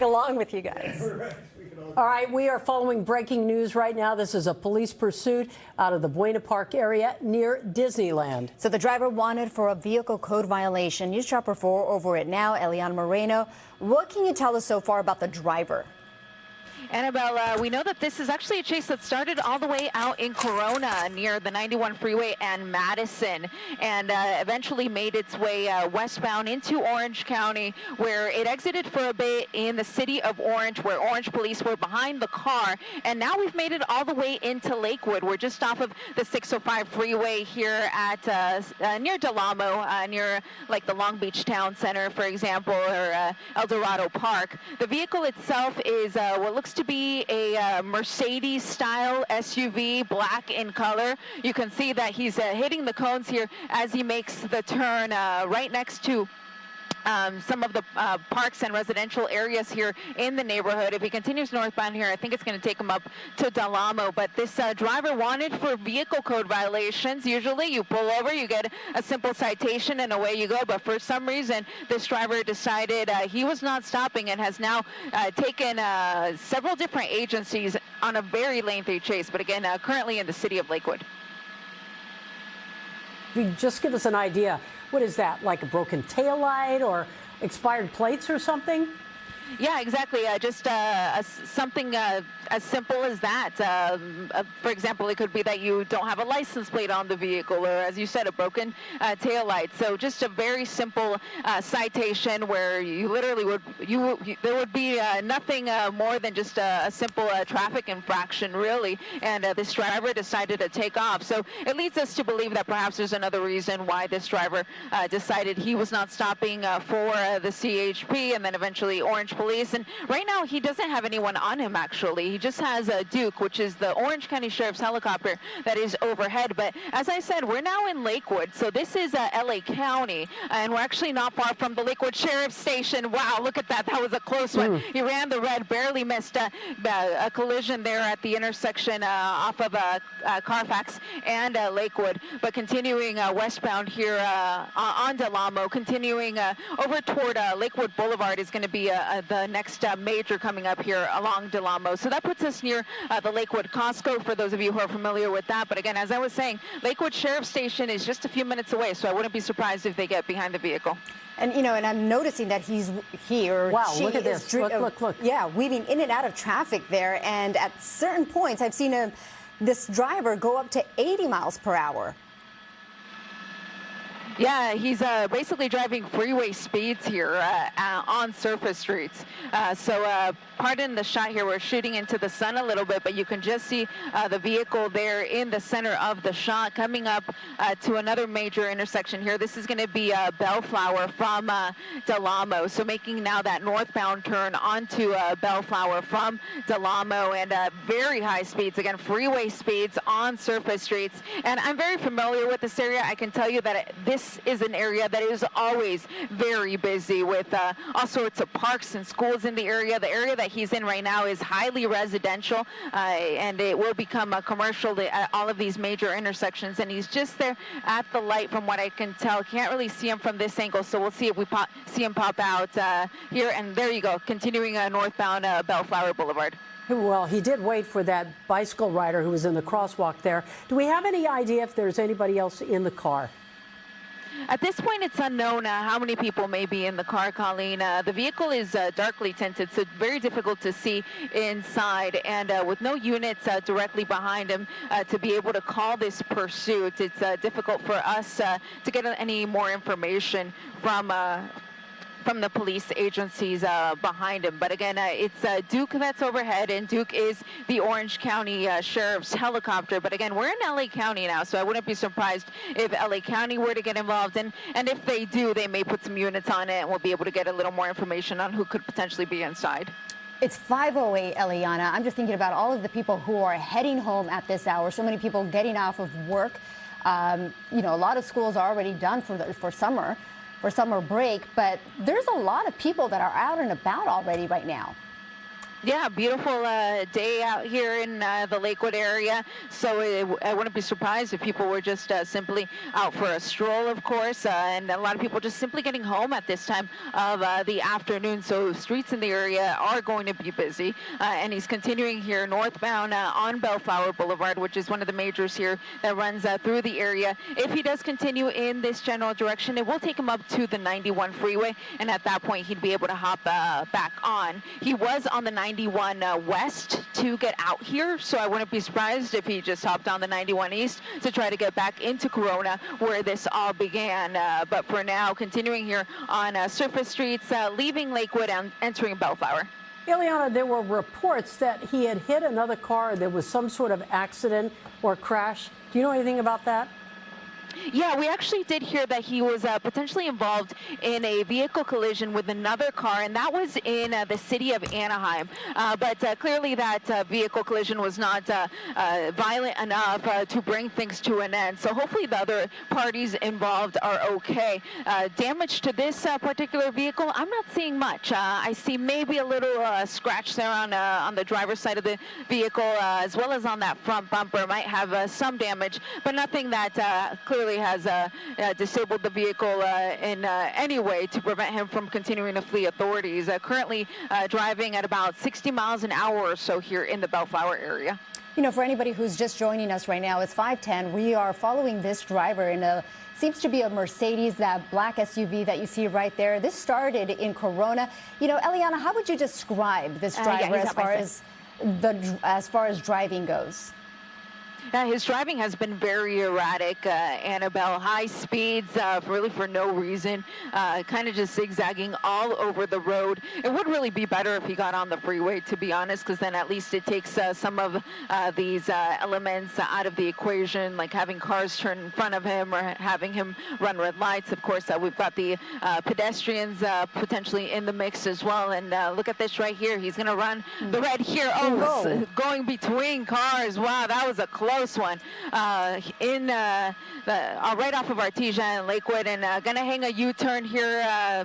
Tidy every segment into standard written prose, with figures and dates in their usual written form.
along with you guys. All right, we are following breaking news right now. This is a police pursuit out of the Buena Park area near Disneyland. So the driver wanted for a vehicle code violation. News Chopper 4 over it now. Eliana Moreno, what can you tell us so far about the driver? Annabelle, we know that this is actually a chase that started all the way out in Corona near the 91 freeway and Madison, and eventually made its way westbound into Orange County, where it exited for a bit in the city of Orange, where Orange police were behind the car. And now we've made it all the way into Lakewood. We're just off of the 605 freeway here at near Del Amo, near like the Long Beach Town Center, for example, or El Dorado Park. The vehicle itself is what looks to be a Mercedes-style SUV, black in color. You can see that he's hitting the cones here as he makes the turn right next to some of the parks and residential areas here in the neighborhood. If he continues northbound here, I think it's going to take him up to Del Amo. But this driver wanted for vehicle code violations. Usually you pull over, you get a simple citation, and away you go. But for some reason, this driver decided he was not stopping and has now taken several different agencies on a very lengthy chase. But again, currently in the city of Lakewood. Just give us an idea. What is that, like a broken taillight or expired plates or something? Yeah, exactly. Just something as simple as that. For example, it could be that you don't have a license plate on the vehicle, or as you said, a broken taillight. So just a very simple citation where you literally there would be nothing more than just a simple traffic infraction, really. And this driver decided to take off. So it leads us to believe that perhaps there's another reason why this driver decided he was not stopping for the CHP and then eventually Orange Police. And right now he doesn't have anyone on him, actually. He just has a Duke, which is the Orange County Sheriff's helicopter that is overhead. But as I said, we're now in Lakewood, so this is LA County, and we're actually not far from the Lakewood Sheriff's Station. Wow, look at that. That was a close one. He ran the red, barely missed a collision there at the intersection off of Carfax and Lakewood. But continuing westbound here on Del Amo, continuing over toward Lakewood Boulevard is going to be the next major coming up here along Del Amo. So that puts us near the Lakewood Costco, for those of you who are familiar with that. But again, as I was saying, Lakewood Sheriff's Station is just a few minutes away, so I wouldn't be surprised if they get behind the vehicle. And, you know, and I'm noticing that he's here. Wow, look at this. Look. Yeah, weaving in and out of traffic there. And at certain points, I've seen this driver go up to 80 miles per hour. Yeah, he's basically driving freeway speeds here on surface streets. So pardon the shot here. We're shooting into the sun a little bit, but you can just see the vehicle there in the center of the shot coming up to another major intersection here. This is going to be Bellflower from Del Amo. So making now that northbound turn onto Bellflower from Del Amo, and very high speeds, again, freeway speeds on surface streets. And I'm very familiar with this area. I can tell you that this is an area that is always very busy with all sorts of parks and schools in the area. The area that he's in right now is highly residential, and it will become a commercial at all of these major intersections. And he's just there at the light, from what I can tell. Can't really see him from this angle, so we'll see if we see him pop out here. And there you go, continuing northbound Bellflower Boulevard. Well, he did wait for that bicycle rider who was in the crosswalk there. Do we have any idea if there's anybody else in the car? At this point, it's unknown how many people may be in the car, Colleen. The vehicle is darkly tinted, so very difficult to see inside. And with no units directly behind him to be able to call this pursuit, it's difficult for us to get any more information from the police agencies behind him. But again, it's Duke that's overhead, and Duke is the Orange County Sheriff's helicopter. But again, we're in LA County now, so I wouldn't be surprised if LA County were to get involved. And if they do, they may put some units on it, and we'll be able to get a little more information on who could potentially be inside. It's 5:08, Eliana. I'm just thinking about all of the people who are heading home at this hour. So many people getting off of work. You know, a lot of schools are already done for summer break, but there's a lot of people that are out and about already right now. Yeah, beautiful day out here in the Lakewood area. So I wouldn't be surprised if people were just simply out for a stroll, of course, and a lot of people just simply getting home at this time of the afternoon. So streets in the area are going to be busy. And he's continuing here northbound on Bellflower Boulevard, which is one of the majors here that runs through the area. If he does continue in this general direction, it will take him up to the 91 freeway. And at that point, he'd be able to hop back on. He was on the 91 west to get out here, so I wouldn't be surprised if he just hopped on the 91 east to try to get back into Corona where this all began. But for now, continuing here on surface streets, leaving Lakewood and entering Bellflower. Ileana, there were reports that he had hit another car. There was some sort of accident or crash. Do you know anything about that? Yeah, we actually did hear that he was potentially involved in a vehicle collision with another car, and that was in the city of Anaheim. But clearly that vehicle collision was not violent enough to bring things to an end. So hopefully the other parties involved are okay. Damage to this particular vehicle, I'm not seeing much. I see maybe a little scratch there on the driver's side of the vehicle, as well as on that front bumper. Might have some damage, but nothing that clearly has disabled the vehicle in any way to prevent him from continuing to flee authorities. Currently driving at about 60 miles an hour or so here in the Bellflower area. You know, for anybody who's just joining us right now, it's 5:10. We are following this driver in a seems to be a Mercedes, that black SUV that you see right there. This started in Corona. You know, Eliana, how would you describe this driver as far as driving goes? His driving has been very erratic, Annabelle. High speeds, really for no reason, kind of just zigzagging all over the road. It would really be better if he got on the freeway, to be honest, because then at least it takes some of these elements out of the equation, like having cars turn in front of him or having him run red lights. Of course, we've got the pedestrians potentially in the mix as well. And look at this right here. He's going to run the red here. Oh, going between cars. Wow, that was a close one right off of Artesia and Lakewood, and gonna hang a U-turn here.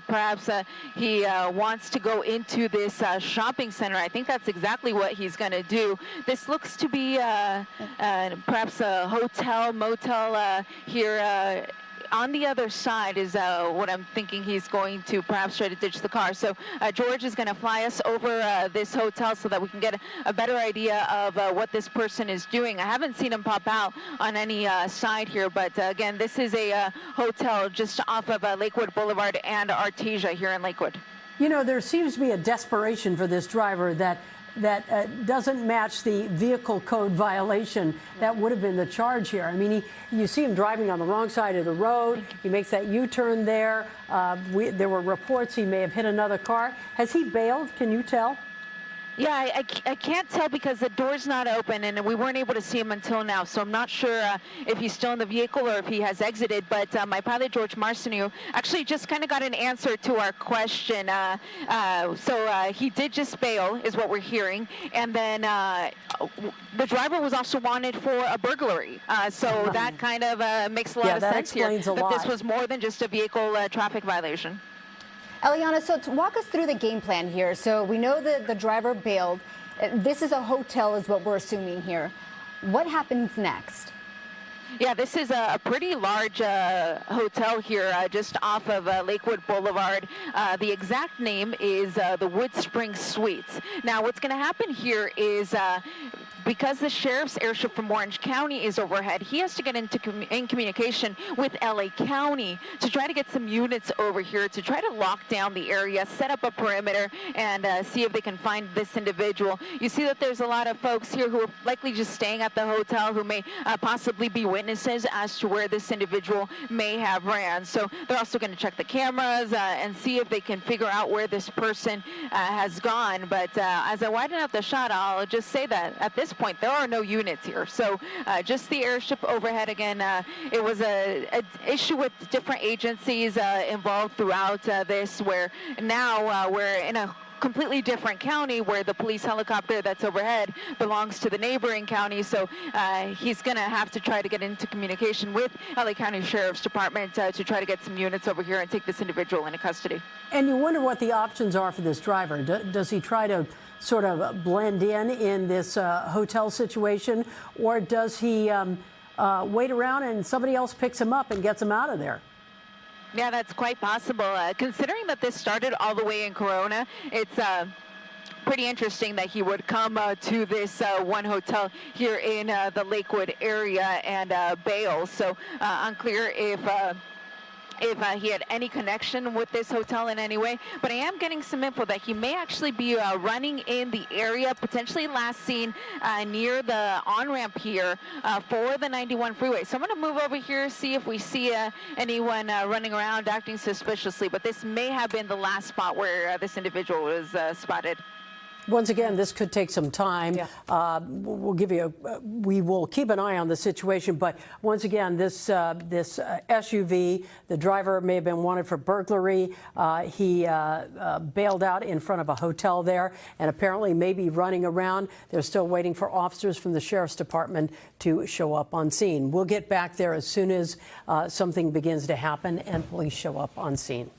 Perhaps he wants to go into this shopping center. I think that's exactly what he's gonna do. This looks to be perhaps a hotel, motel here. On the other side is what I'm thinking he's going to perhaps try to ditch the car. So George is going to fly us over this hotel so that we can get a better idea of what this person is doing. I haven't seen him pop out on any side here, but again, this is a hotel just off of Lakewood Boulevard and Artesia here in Lakewood. You know, there seems to be a desperation for this driver that doesn't match the vehicle code violation that would have been the charge here. I mean, you see him driving on the wrong side of the road. He makes that U-turn there. There were reports he may have hit another car. Has he bailed? Can you tell? Yeah, I can't tell because the door's not open and we weren't able to see him until now. So I'm not sure if he's still in the vehicle or if he has exited. But my pilot, George Marcineau, actually just kind of got an answer to our question. So he did just bail, is what we're hearing. And then the driver was also wanted for a burglary. So that kind of makes a lot of sense here. That this was more than just a vehicle traffic violation. Eliana, so to walk us through the game plan here. So we know that the driver bailed. This is a hotel is what we're assuming here. What happens next? Yeah, this is a pretty large hotel here just off of Lakewood Boulevard. The exact name is the Wood Spring Suites. Now, what's going to happen here is because the sheriff's airship from Orange County is overhead, he has to get in communication with LA County to try to get some units over here to try to lock down the area, set up a perimeter, and see if they can find this individual. You see that there's a lot of folks here who are likely just staying at the hotel who may possibly be witnesses as to where this individual may have ran. So they're also going to check the cameras and see if they can figure out where this person has gone. But as I widen out the shot, I'll just say that at this point, there are no units here. So just the airship overhead again. It was an issue with different agencies involved throughout this, where now we're in a completely different county where the police helicopter that's overhead belongs to the neighboring county. So he's going to have to try to get into communication with LA County Sheriff's Department to try to get some units over here and take this individual into custody. And you wonder what the options are for this driver. Does he try to sort of blend in this hotel situation, or does he wait around and somebody else picks him up and gets him out of there? Yeah, that's quite possible. Considering that this started all the way in Corona, it's pretty interesting that he would come to this one hotel here in the Lakewood area and bail. So unclear if he had any connection with this hotel in any way. But I am getting some info that he may actually be running in the area, potentially last seen near the on-ramp here for the 91 freeway. So I'm going to move over here, see if we see anyone running around acting suspiciously. But this may have been the last spot where this individual was spotted. Once again, this could take some time. Yeah. We will keep an eye on the situation. But once again, this SUV, the driver may have been wanted for burglary. He bailed out in front of a hotel there and apparently may be running around. They're still waiting for officers from the Sheriff's Department to show up on scene. We'll get back there as soon as something begins to happen and police show up on scene.